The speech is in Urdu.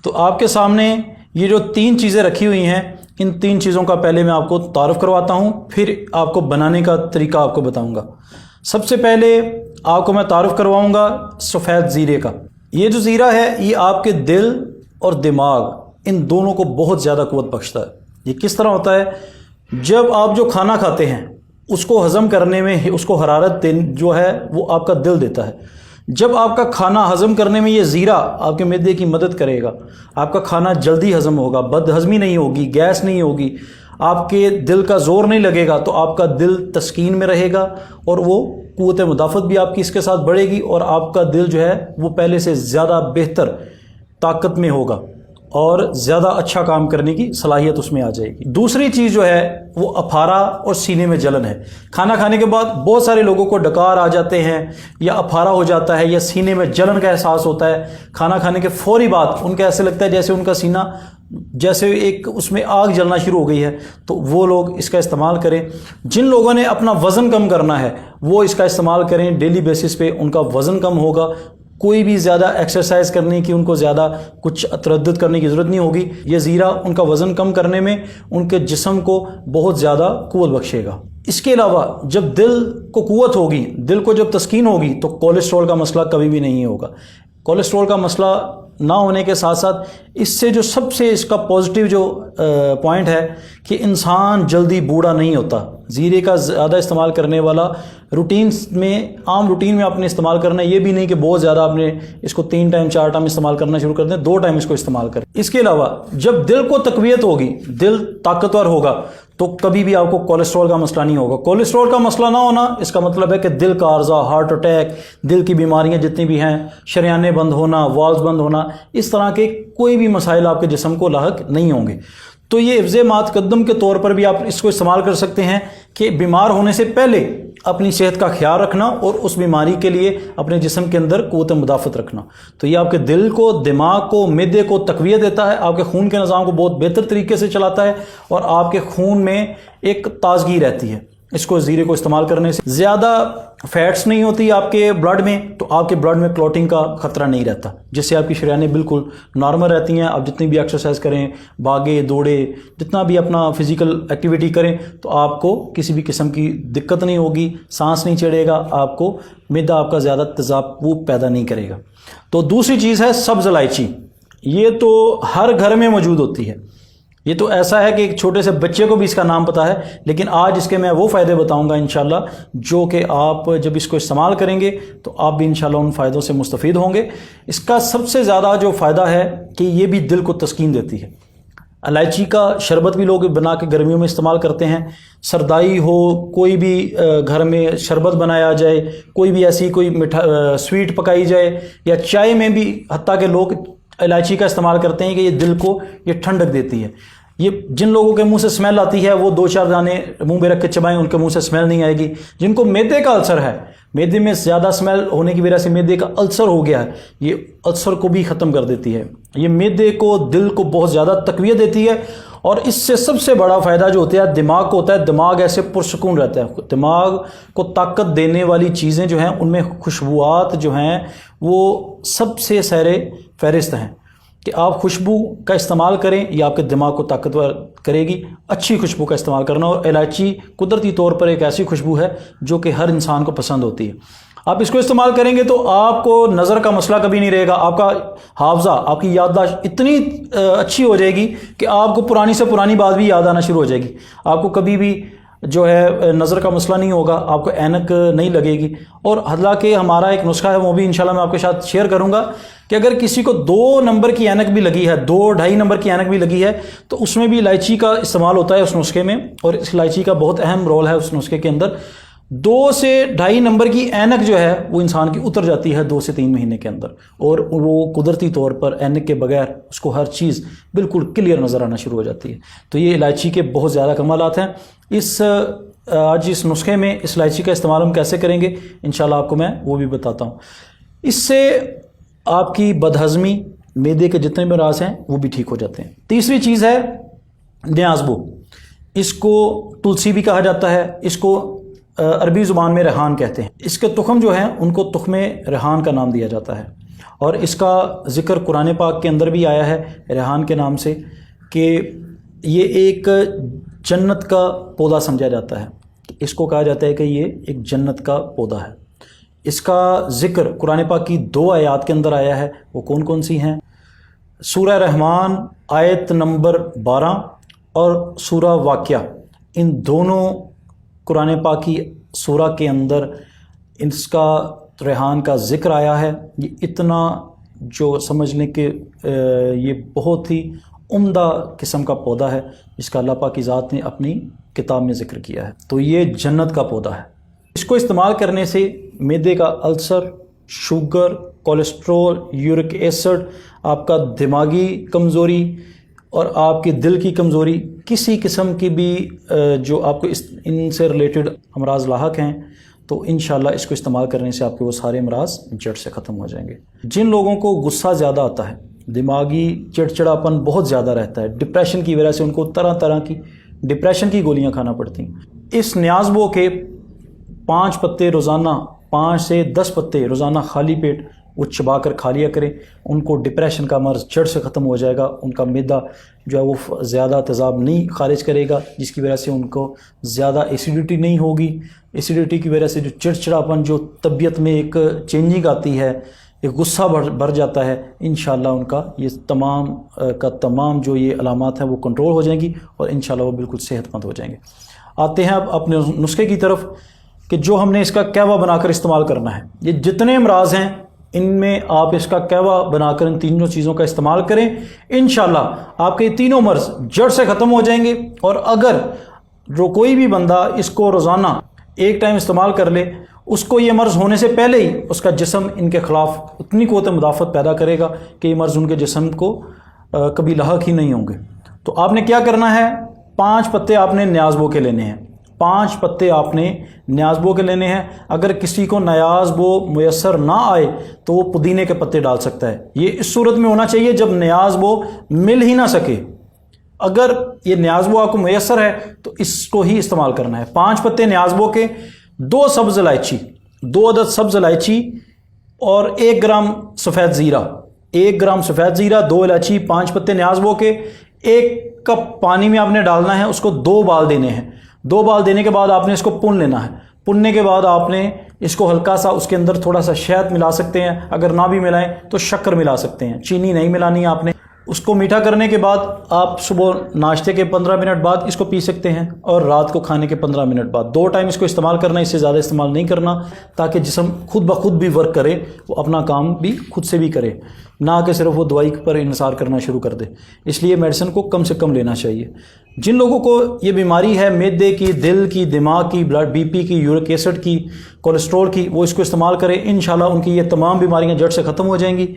تو آپ کے سامنے یہ جو 3 چیزیں رکھی ہوئی ہیں، ان 3 چیزوں کا پہلے میں آپ کو تعارف کرواتا ہوں، پھر آپ کو بنانے کا طریقہ آپ کو بتاؤں گا۔ سب سے پہلے آپ کو میں تعارف کرواؤں گا سفید زیرے کا۔ یہ جو زیرہ ہے یہ آپ کے دل اور دماغ ان دونوں کو بہت زیادہ قوت بخشتا ہے۔ یہ کس طرح ہوتا ہے؟ جب آپ جو کھانا کھاتے ہیں اس کو ہضم کرنے میں اس کو حرارت جو ہے وہ آپ کا دل دیتا ہے۔ جب آپ کا کھانا ہضم کرنے میں یہ زیرہ آپ کے معدے کی مدد کرے گا، آپ کا کھانا جلدی ہضم ہوگا، بد ہضمی نہیں ہوگی، گیس نہیں ہوگی، آپ کے دل کا زور نہیں لگے گا، تو آپ کا دل تسکین میں رہے گا اور وہ قوت مدافعت بھی آپ کی اس کے ساتھ بڑھے گی، اور آپ کا دل جو ہے وہ پہلے سے زیادہ بہتر طاقت میں ہوگا اور زیادہ اچھا کام کرنے کی صلاحیت اس میں آ جائے گی۔ دوسری چیز جو ہے وہ اپھارا اور سینے میں جلن ہے۔ کھانا کھانے کے بعد بہت سارے لوگوں کو ڈکار آ جاتے ہیں، یا اپھارا ہو جاتا ہے، یا سینے میں جلن کا احساس ہوتا ہے۔ کھانا کھانے کے فوری بعد ان کا ایسے لگتا ہے جیسے ان کا سینہ جیسے ایک اس میں آگ جلنا شروع ہو گئی ہے۔ تو وہ لوگ اس کا استعمال کریں۔ جن لوگوں نے اپنا وزن کم کرنا ہے وہ اس کا استعمال کریں، ڈیلی بیسس پہ ان کا وزن کم ہوگا۔ کوئی بھی زیادہ ایکسرسائز کرنے کی ان کو زیادہ کچھ تردد کرنے کی ضرورت نہیں ہوگی۔ یہ زیرہ ان کا وزن کم کرنے میں ان کے جسم کو بہت زیادہ قوت بخشے گا۔ اس کے علاوہ جب دل کو قوت ہوگی، دل کو جب تسکین ہوگی، تو کولیسٹرول کا مسئلہ کبھی بھی نہیں ہوگا۔ کولیسٹرول کا مسئلہ نہ ہونے کے ساتھ ساتھ اس سے جو سب سے اس کا پازیٹیو جو پوائنٹ ہے کہ انسان جلدی بوڑھا نہیں ہوتا۔ زیرے کا زیادہ استعمال کرنے والا عام روٹین میں آپ نے استعمال کرنا ہے، یہ بھی نہیں کہ بہت زیادہ آپ نے اس کو 3 ٹائم 4 ٹائم استعمال کرنا شروع کر دیں، 2 ٹائم اس کو استعمال کریں۔ اس کے علاوہ جب دل کو تقویت ہوگی، دل طاقتور ہوگا، تو کبھی بھی آپ کو کولیسٹرول کا مسئلہ نہیں ہوگا۔ کولیسٹرول کا مسئلہ نہ ہونا اس کا مطلب ہے کہ دل کا عارضہ، ہارٹ اٹیک، دل کی بیماریاں جتنی بھی ہیں، شریانے بند ہونا، والز بند ہونا، اس طرح کے کوئی بھی مسائل آپ کے جسم کو لاحق نہیں ہوں گے۔ تو یہ حفظ ما تقدم کے طور پر بھی آپ اس کو استعمال کر سکتے ہیں کہ بیمار ہونے سے پہلے اپنی صحت کا خیال رکھنا اور اس بیماری کے لیے اپنے جسم کے اندر قوت مدافعت رکھنا۔ تو یہ آپ کے دل کو، دماغ کو، معدے کو تقویت دیتا ہے، آپ کے خون کے نظام کو بہت بہتر طریقے سے چلاتا ہے، اور آپ کے خون میں ایک تازگی رہتی ہے۔ اس کو زیرے کو استعمال کرنے سے زیادہ فیٹس نہیں ہوتی آپ کے بلڈ میں، تو آپ کے بلڈ میں کلوٹنگ کا خطرہ نہیں رہتا، جس سے آپ کی شریانیں بالکل نارمل رہتی ہیں۔ آپ جتنی بھی ایکسرسائز کریں، بھاگے دوڑے، جتنا بھی اپنا فزیکل ایکٹیویٹی کریں، تو آپ کو کسی بھی قسم کی دقت نہیں ہوگی، سانس نہیں چڑھے گا، آپ کو معدہ آپ کا زیادہ تیزاب وہ پیدا نہیں کرے گا۔ تو دوسری چیز ہے سبز الائچی۔ یہ تو ہر گھر میں موجود ہوتی ہے، یہ تو ایسا ہے کہ ایک چھوٹے سے بچے کو بھی اس کا نام پتہ ہے، لیکن آج اس کے میں وہ فائدے بتاؤں گا انشاءاللہ جو کہ آپ جب اس کو استعمال کریں گے تو آپ بھی انشاءاللہ ان فائدوں سے مستفید ہوں گے۔ اس کا سب سے زیادہ جو فائدہ ہے کہ یہ بھی دل کو تسکین دیتی ہے۔ الائچی کا شربت بھی لوگ بنا کے گرمیوں میں استعمال کرتے ہیں۔ سردائی ہو، کوئی بھی گھر میں شربت بنایا جائے، کوئی بھی ایسی کوئی سویٹ پکائی جائے، یا چائے میں بھی حتیٰ کہ لوگ الائچی کا استعمال کرتے ہیں کہ یہ دل کو یہ ٹھنڈک دیتی ہے۔ یہ جن لوگوں کے منہ سے اسمیل آتی ہے وہ 2-4 دانے منہ میں رکھ کے چبائیں، ان کے منہ سے اسمیل نہیں آئے گی۔ جن کو معدے کا السر ہے، معدے میں زیادہ اسمیل ہونے کی وجہ سے معدے کا السر ہو گیا ہے، یہ السر کو بھی ختم کر دیتی ہے۔ یہ معدے کو، دل کو بہت زیادہ تقویت دیتی ہے، اور اس سے سب سے بڑا فائدہ جو ہوتا ہے دماغ کو ہوتا ہے۔ دماغ ایسے پرسکون رہتا ہے۔ دماغ کو طاقت دینے والی چیزیں جو ہیں ان میں خوشبوات جو ہیں وہ سب سے سیر فہرست ہیں، کہ آپ خوشبو کا استعمال کریں، یہ آپ کے دماغ کو طاقتور کرے گی۔ اچھی خوشبو کا استعمال کرنا، اور الائچی قدرتی طور پر ایک ایسی خوشبو ہے جو کہ ہر انسان کو پسند ہوتی ہے۔ آپ اس کو استعمال کریں گے تو آپ کو نظر کا مسئلہ کبھی نہیں رہے گا۔ آپ کا حافظہ، آپ کی یادداشت اتنی اچھی ہو جائے گی کہ آپ کو پرانی سے پرانی بات بھی یاد آنا شروع ہو جائے گی۔ آپ کو کبھی بھی جو ہے نظر کا مسئلہ نہیں ہوگا، آپ کو اینک نہیں لگے گی۔ اور حالانکہ ہمارا ایک نسخہ ہے، وہ بھی انشاءاللہ میں آپ کے ساتھ شیئر کروں گا، کہ اگر کسی کو 2 نمبر کی اینک بھی لگی ہے، 2-2.5 نمبر کی اینک بھی لگی ہے، تو اس میں بھی الائچی کا استعمال ہوتا ہے اس نسخے میں، اور اس الائچی کا بہت اہم رول ہے اس نسخے کے اندر۔ 2 سے 2.5 نمبر کی اینک جو ہے وہ انسان کی اتر جاتی ہے 2 سے 3 مہینے کے اندر، اور وہ قدرتی طور پر اینک کے بغیر اس کو ہر چیز بالکل کلیئر نظر آنا شروع ہو جاتی ہے۔ تو یہ الائچی کے بہت زیادہ کمالات ہیں۔ آج اس نسخے میں اس الائچی کا استعمال ہم کیسے کریں گے انشاءاللہ آپ کو میں وہ بھی بتاتا ہوں۔ اس سے آپ کی بدہضمی، معدے کے جتنے بھی امراض ہیں وہ بھی ٹھیک ہو جاتے ہیں۔ تیسری چیز ہے نیازبو۔ اس کو تلسی بھی کہا جاتا ہے، اس کو عربی زبان میں ریحان کہتے ہیں۔ اس کے تخم جو ہیں ان کو تخم ریحان کا نام دیا جاتا ہے۔ اور اس کا ذکر قرآن پاک کے اندر بھی آیا ہے ریحان کے نام سے، کہ یہ ایک جنت کا پودا سمجھا جاتا ہے، اس کو کہا جاتا ہے کہ یہ ایک جنت کا پودا ہے۔ اس کا ذکر قرآن پاک کی 2 آیات کے اندر آیا ہے، وہ کون کون سی ہیں؟ سورہ رحمان آیت نمبر 12 اور سورہ واقعہ، ان دونوں قرآن پاک کی سورہ کے اندر اس کا ریحان کا ذکر آیا ہے۔ یہ اتنا جو سمجھ لیں کہ یہ بہت ہی عمدہ قسم کا پودا ہے جس کا اللہ پاک کی ذات نے اپنی کتاب میں ذکر کیا ہے۔ تو یہ جنت کا پودا ہے۔ اس کو استعمال کرنے سے معدے کا السر، شوگر، کولیسٹرول، یورک ایسڈ، آپ کا دماغی کمزوری اور آپ کے دل کی کمزوری، کسی قسم کی بھی جو آپ کو ان سے ریلیٹڈ امراض لاحق ہیں، تو انشاءاللہ اس کو استعمال کرنے سے آپ کے وہ سارے امراض جڑ سے ختم ہو جائیں گے۔ جن لوگوں کو غصہ زیادہ آتا ہے، دماغی چڑچڑاپن بہت زیادہ رہتا ہے، ڈپریشن کی وجہ سے ان کو طرح طرح کی ڈپریشن کی گولیاں کھانا پڑتی ہیں، اس نیازبو کے 5 پتے روزانہ، 5 سے 10 پتے روزانہ خالی پیٹ وہ چبا کر کھا لیا کریں، ان کو ڈپریشن کا مرض جڑ سے ختم ہو جائے گا۔ ان کا معدہ جو ہے وہ زیادہ تیزاب نہیں خارج کرے گا، جس کی وجہ سے ان کو زیادہ ایسیڈیٹی نہیں ہوگی۔ ایسیڈیٹی کی وجہ سے جو چڑچڑاپن، جو طبیعت میں ایک چینجنگ آتی ہے، ایک غصہ بڑھ جاتا ہے، انشاءاللہ ان کا یہ تمام جو یہ علامات ہیں وہ کنٹرول ہو جائیں گی اور انشاءاللہ وہ بالکل صحت مند ہو جائیں گے۔ آتے ہیں اب اپنے نسخے کی طرف کہ جو ہم نے اس کا قہوہ بنا کر استعمال کرنا ہے۔ یہ جتنے امراض ہیں ان میں آپ اس کا قہوہ بنا کر ان تینوں چیزوں کا استعمال کریں، انشاءاللہ آپ کے یہ تینوں مرض جڑ سے ختم ہو جائیں گے۔ اور اگر کوئی بھی بندہ اس کو روزانہ ایک ٹائم استعمال کر لے، اس کو یہ مرض ہونے سے پہلے ہی اس کا جسم ان کے خلاف اتنی قوت مدافعت پیدا کرے گا کہ یہ مرض ان کے جسم کو کبھی لاحق ہی نہیں ہوں گے۔ تو آپ نے کیا کرنا ہے؟ 5 پتے آپ نے نیازبو کے لینے ہیں، 5 پتے آپ نے نیازبو کے لینے ہیں۔ اگر کسی کو نیازبو میسر نہ آئے تو وہ پودینے کے پتے ڈال سکتا ہے۔ یہ اس صورت میں ہونا چاہیے جب نیازبو مل ہی نہ سکے۔ اگر یہ نیازبو آپ کو میسر ہے تو اس کو ہی استعمال کرنا ہے۔ 5 پتے نیازبو کے، 2 سبز الائچی، 2 عدد سبز الائچی اور 1 گرام سفید زیرہ، 1 گرام سفید زیرہ، 2 الائچی، 5 پتے نیازبو کے، 1 کپ پانی میں آپ نے ڈالنا ہے، اس کو 2 بال دینے ہیں۔ 2 بال دینے کے بعد آپ نے اس کو پون لینا ہے۔ پوننے کے بعد آپ نے اس کو ہلکا سا اس کے اندر تھوڑا سا شہد ملا سکتے ہیں، اگر نہ بھی ملائیں تو شکر ملا سکتے ہیں، چینی نہیں ملانی آپ نے۔ اس کو میٹھا کرنے کے بعد آپ صبح ناشتے کے 15 منٹ بعد اس کو پی سکتے ہیں اور رات کو کھانے کے 15 منٹ بعد۔ 2 ٹائم اس کو استعمال کرنا، اس سے زیادہ استعمال نہیں کرنا، تاکہ جسم خود بخود بھی ورک کرے، وہ اپنا کام بھی خود سے بھی کرے، نہ کہ صرف وہ دوائی پر انحصار کرنا شروع کر دے۔ اس لیے میڈیسن کو کم سے کم لینا چاہیے۔ جن لوگوں کو یہ بیماری ہے معدے کی، دل کی، دماغ کی، بلڈ بی پی کی، یورک ایسڈ کی، کولیسٹرول کی، وہ اس کو استعمال کریں، انشاءاللہ ان کی یہ تمام بیماریاں جڑ سے ختم ہو جائیں گی۔